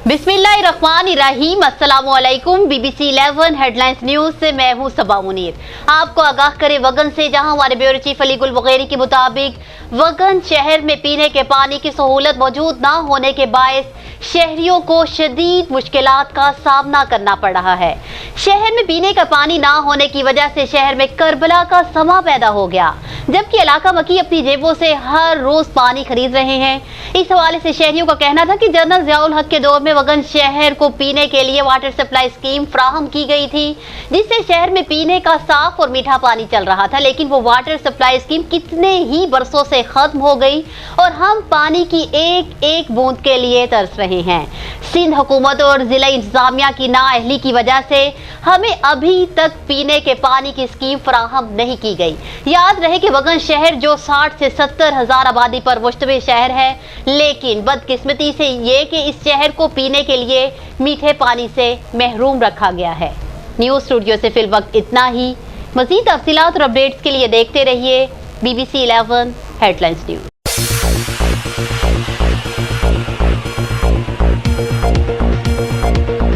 بسم اللہ الرحمن الرحیم۔ السلام علیکم۔ BBC 11 ہیڈ لائنز نیوز سے میں ہوں صبا منیر۔ آپ کو آگاہ کرے وگن سے، جہاں ہمارے بیورو چیف علی گل وغیرہ کے مطابق وگن شہر میں پینے کے پانی کی سہولت موجود نہ ہونے کے باعث شہریوں کو شدید مشکلات کا سامنا کرنا پڑ رہا ہے۔ شہر میں پینے کا پانی نہ ہونے کی وجہ سے شہر میں کربلا کا سما پیدا ہو گیا، جبکہ علاقہ مکی اپنی جیبوں سے ہر روز پانی خرید رہے ہیں۔ اس حوالے سے شہریوں کا کہنا تھا کہ جنرل ضیاء الحق کے دور میں وگن شہر کو پینے کے لیے واٹر سپلائی اسکیم فراہم کی گئی تھی، جس سے شہر میں پینے کا صاف اور میٹھا پانی چل رہا تھا، لیکن وہ واٹر سپلائی اسکیم کتنے ہی برسوں سے ختم ہو گئی اور ہم پانی کی ایک ایک بوند کے لیے ترس رہے ہیں۔ سندھ حکومت اور ضلع انتظامیہ کی نااہلی کی وجہ سے ہمیں ابھی تک پینے کے پانی کی اسکیم فراہم نہیں کی گئی۔ یاد رہے کہ وگن شہر جو 60 سے 70 ہزار آبادی پر مشتمل شہر ہے، لیکن بدقسمتی سے یہ کہ اس شہر کو پینے کے لیے میٹھے پانی سے محروم رکھا گیا ہے۔ نیوز اسٹوڈیو سے فی الوقت اتنا ہی۔ مزید تفصیلات اور اپڈیٹس کے لیے دیکھتے رہیے BBC 11 ہیڈ لائنز نیوز۔